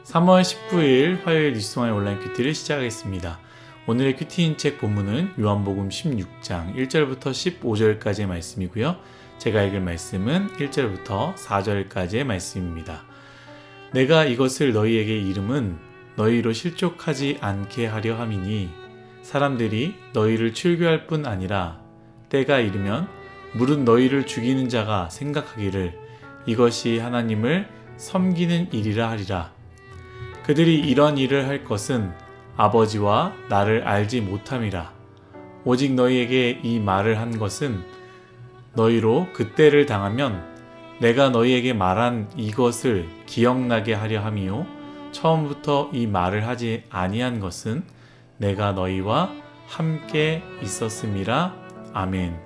3월 19일 화요일 뉴스동아의 온라인 큐티를 시작하겠습니다. 오늘의 큐티인 책 본문은 요한복음 16장 1절부터 15절까지의 말씀이고요. 제가 읽을 말씀은 1절부터 4절까지의 말씀입니다. 내가 이것을 너희에게 이름은 너희로 실족하지 않게 하려 함이니 사람들이 너희를 출교할 뿐 아니라 때가 이르면 무릇 너희를 죽이는 자가 생각하기를 이것이 하나님을 섬기는 일이라 하리라. 그들이 이런 일을 할 것은 아버지와 나를 알지 못함이라. 오직 너희에게 이 말을 한 것은 너희로 그때를 당하면 내가 너희에게 말한 이것을 기억나게 하려 함이요 처음부터 이 말을 하지 아니한 것은 내가 너희와 함께 있었음이라. 아멘.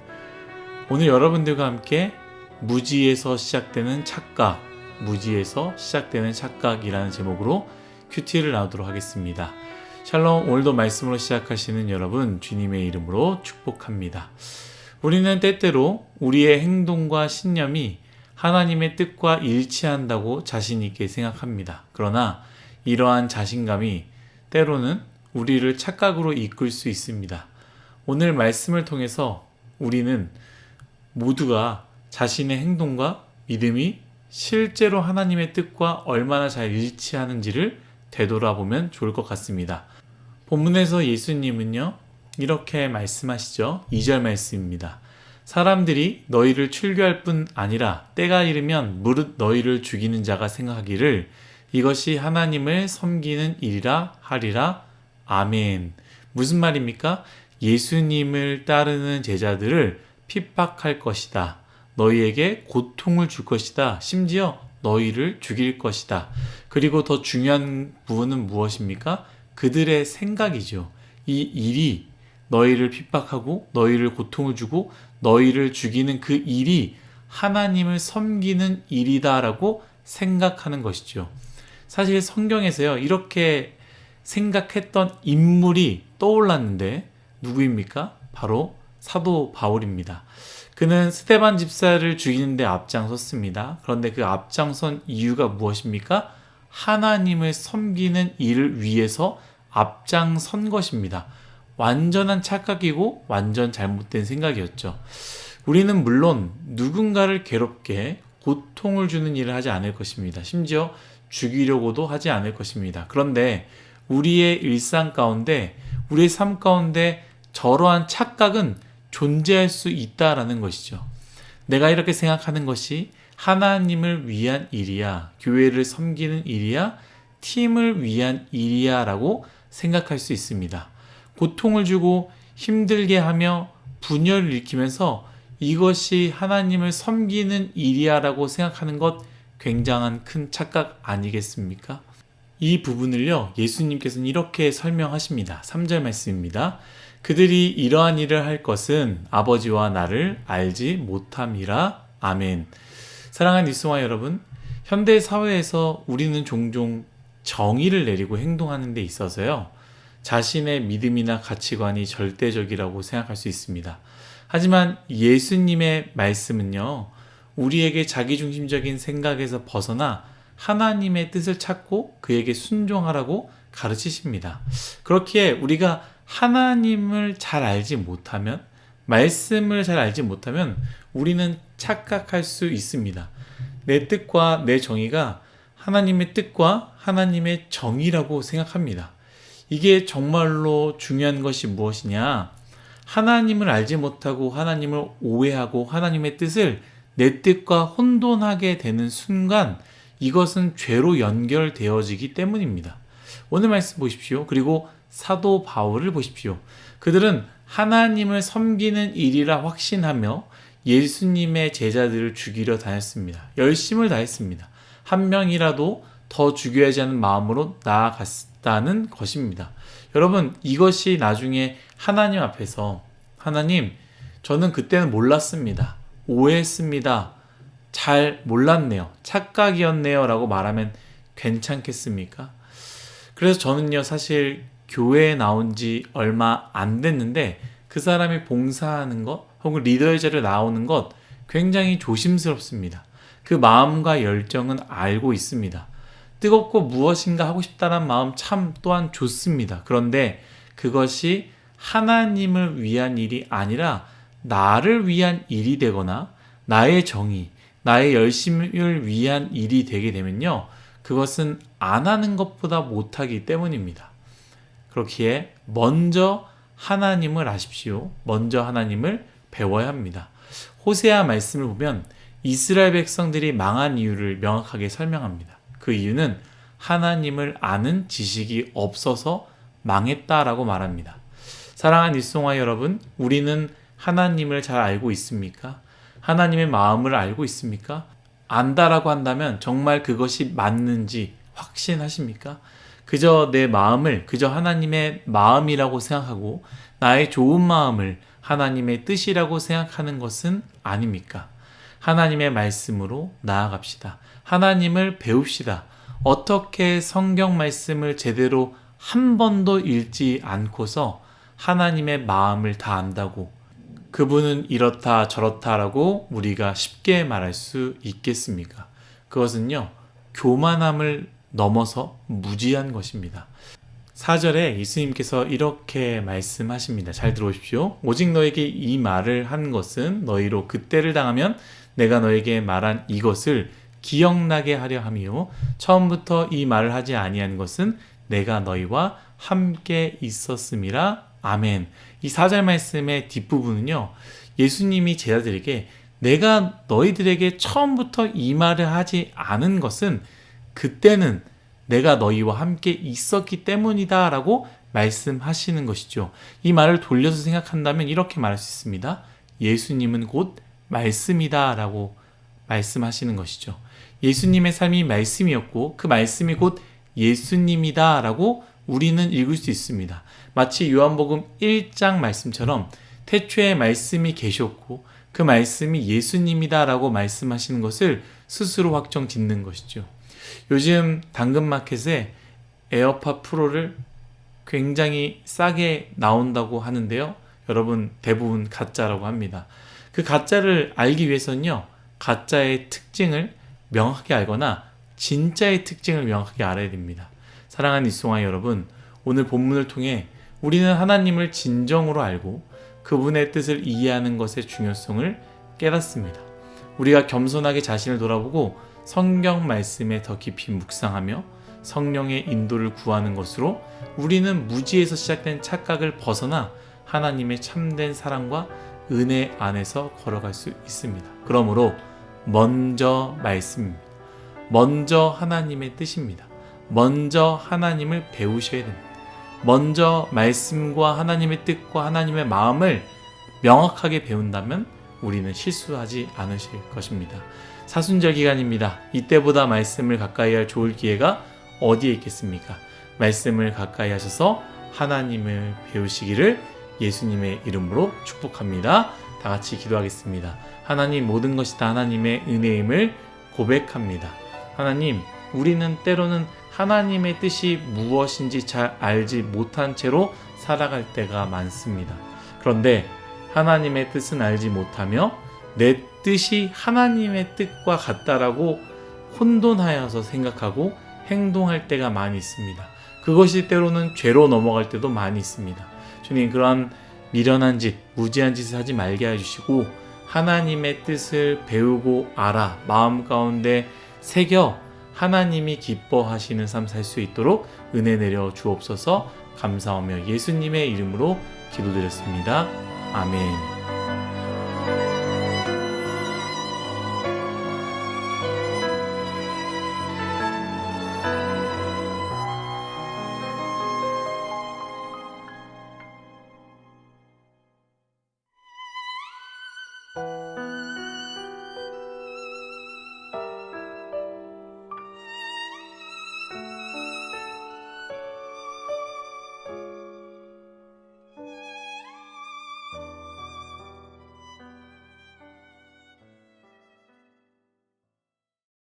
오늘 여러분들과 함께 무지에서 시작되는 착각, 무지에서 시작되는 착각이라는 제목으로 큐티를 나누도록 하겠습니다. 샬롬, 오늘도 말씀으로 시작하시는 여러분 주님의 이름으로 축복합니다. 우리는 때때로 우리의 행동과 신념이 하나님의 뜻과 일치한다고 자신 있게 생각합니다. 그러나 이러한 자신감이 때로는 우리를 착각으로 이끌 수 있습니다. 오늘 말씀을 통해서 우리는 모두가 자신의 행동과 믿음이 실제로 하나님의 뜻과 얼마나 잘 일치하는지를 되돌아보면 좋을 것 같습니다. 본문에서 예수님은요, 이렇게 말씀하시죠. 2절 말씀입니다. 사람들이 너희를 출교할 뿐 아니라 때가 이르면 무릇 너희를 죽이는 자가 생각하기를 이것이 하나님을 섬기는 일이라 하리라. 아멘. 무슨 말입니까? 예수님을 따르는 제자들을 핍박할 것이다. 너희에게 고통을 줄 것이다. 심지어 너희를 죽일 것이다. 그리고 더 중요한 부분은 무엇입니까? 그들의 생각이죠. 이 일이 너희를 핍박하고 너희를 고통을 주고 너희를 죽이는 그 일이 하나님을 섬기는 일이다라고 생각하는 것이죠. 사실 성경에서요, 이렇게 생각했던 인물이 떠올랐는데 누구입니까? 바로 사도 바울입니다. 그는 스데반 집사를 죽이는데 앞장섰습니다. 그런데 그 앞장선 이유가 무엇입니까? 하나님을 섬기는 일을 위해서 앞장선 것입니다. 완전한 착각이고 완전 잘못된 생각이었죠. 우리는 물론 누군가를 괴롭게 고통을 주는 일을 하지 않을 것입니다. 심지어 죽이려고도 하지 않을 것입니다. 그런데 우리의 일상 가운데, 우리의 삶 가운데 저러한 착각은 존재할 수 있다라는 것이죠. 내가 이렇게 생각하는 것이 하나님을 위한 일이야, 교회를 섬기는 일이야, 팀을 위한 일이야 라고 생각할 수 있습니다. 고통을 주고 힘들게 하며 분열을 일으키면서 이것이 하나님을 섬기는 일이야 라고 생각하는 것 굉장한 큰 착각 아니겠습니까? 이 부분을요, 예수님께서는 이렇게 설명하십니다. 3절 말씀입니다. 그들이 이러한 일을 할 것은 아버지와 나를 알지 못함이라. 아멘. 사랑하는 뉴스와 여러분, 현대 사회에서 우리는 종종 정의를 내리고 행동하는 데 있어서요, 자신의 믿음이나 가치관이 절대적이라고 생각할 수 있습니다. 하지만 예수님의 말씀은요, 우리에게 자기중심적인 생각에서 벗어나 하나님의 뜻을 찾고 그에게 순종하라고 가르치십니다. 그렇기에 우리가 하나님을 잘 알지 못하면, 말씀을 잘 알지 못하면 우리는 착각할 수 있습니다. 내 뜻과 내 정의가 하나님의 뜻과 하나님의 정의라고 생각합니다. 이게 정말로 중요한 것이 무엇이냐? 하나님을 알지 못하고 하나님을 오해하고 하나님의 뜻을 내 뜻과 혼돈하게 되는 순간 이것은 죄로 연결되어지기 때문입니다. 오늘 말씀 보십시오. 그리고 사도 바울을 보십시오. 그들은 하나님을 섬기는 일이라 확신하며 예수님의 제자들을 죽이려 다녔습니다. 열심을 다했습니다. 한 명이라도 더 죽여야지 하는 마음으로 나아갔다는 것입니다. 여러분, 이것이 나중에 하나님 앞에서 하나님, 저는 그때는 몰랐습니다. 오해했습니다. 잘 몰랐네요. 착각이었네요. 라고 말하면 괜찮겠습니까? 그래서 저는요, 사실 교회에 나온 지 얼마 안 됐는데 그 사람이 봉사하는 것 혹은 리더의 자리에 나오는 것 굉장히 조심스럽습니다. 그 마음과 열정은 알고 있습니다. 뜨겁고 무엇인가 하고 싶다는 마음 참 또한 좋습니다. 그런데 그것이 하나님을 위한 일이 아니라 나를 위한 일이 되거나 나의 정의, 나의 열심을 위한 일이 되게 되면요, 그것은 안 하는 것보다 못하기 때문입니다. 그렇기에 먼저 하나님을 아십시오. 먼저 하나님을 배워야 합니다. 호세아 말씀을 보면 이스라엘 백성들이 망한 이유를 명확하게 설명합니다. 그 이유는 하나님을 아는 지식이 없어서 망했다라고 말합니다. 사랑하는 일송아 여러분, 우리는 하나님을 잘 알고 있습니까? 하나님의 마음을 알고 있습니까? 안다라고 한다면 정말 그것이 맞는지 확신하십니까? 그저 내 마음을 그저 하나님의 마음이라고 생각하고 나의 좋은 마음을 하나님의 뜻이라고 생각하는 것은 아닙니까? 하나님의 말씀으로 나아갑시다. 하나님을 배웁시다. 어떻게 성경 말씀을 제대로 한 번도 읽지 않고서 하나님의 마음을 다 안다고 그분은 이렇다 저렇다라고 우리가 쉽게 말할 수 있겠습니까? 그것은요, 교만함을 넘어서 무지한 것입니다. 4절에 예수님께서 이렇게 말씀하십니다. 잘 들어오십시오. 오직 너에게 이 말을 한 것은 너희로 그때를 당하면 내가 너에게 말한 이것을 기억나게 하려 함이요 처음부터 이 말을 하지 아니한 것은 내가 너희와 함께 있었음이라. 아멘. 이 4절 말씀의 뒷부분은요, 예수님이 제자들에게 내가 너희들에게 처음부터 이 말을 하지 않은 것은 그때는 내가 너희와 함께 있었기 때문이다 라고 말씀하시는 것이죠. 이 말을 돌려서 생각한다면 이렇게 말할 수 있습니다. 예수님은 곧 말씀이다 라고 말씀하시는 것이죠. 예수님의 삶이 말씀이었고 그 말씀이 곧 예수님이다 라고 우리는 읽을 수 있습니다. 마치 요한복음 1장 말씀처럼 태초에 말씀이 계셨고 그 말씀이 예수님이다 라고 말씀하시는 것을 스스로 확정 짓는 것이죠. 요즘 당근마켓에 에어팟 프로를 굉장히 싸게 나온다고 하는데요. 여러분, 대부분 가짜라고 합니다. 그 가짜를 알기 위해서는요, 가짜의 특징을 명확하게 알거나 진짜의 특징을 명확하게 알아야 됩니다. 사랑하는 이송아 여러분, 오늘 본문을 통해 우리는 하나님을 진정으로 알고 그분의 뜻을 이해하는 것의 중요성을 깨닫습니다. 우리가 겸손하게 자신을 돌아보고 성경 말씀에 더 깊이 묵상하며 성령의 인도를 구하는 것으로 우리는 무지에서 시작된 착각을 벗어나 하나님의 참된 사랑과 은혜 안에서 걸어갈 수 있습니다. 그러므로 먼저 말씀입니다. 먼저 하나님의 뜻입니다. 먼저 하나님을 배우셔야 됩니다. 먼저 말씀과 하나님의 뜻과 하나님의 마음을 명확하게 배운다면 우리는 실수하지 않으실 것입니다. 사순절 기간입니다. 이때보다 말씀을 가까이 할 좋을 기회가 어디에 있겠습니까? 말씀을 가까이 하셔서 하나님을 배우시기를 예수님의 이름으로 축복합니다. 다 같이 기도하겠습니다. 하나님, 모든 것이 다 하나님의 은혜임을 고백합니다. 하나님, 우리는 때로는 하나님의 뜻이 무엇인지 잘 알지 못한 채로 살아갈 때가 많습니다. 그런데 하나님의 뜻은 알지 못하며 내 뜻이 하나님의 뜻과 같다라고 혼돈하여서 생각하고 행동할 때가 많이 있습니다. 그것이 때로는 죄로 넘어갈 때도 많이 있습니다. 주님, 그러한 미련한 짓, 무지한 짓을 하지 말게 해주시고 하나님의 뜻을 배우고 알아 마음 가운데 새겨 하나님이 기뻐하시는 삶 살 수 있도록 은혜 내려 주옵소서. 감사하며 예수님의 이름으로 기도드렸습니다. 아멘.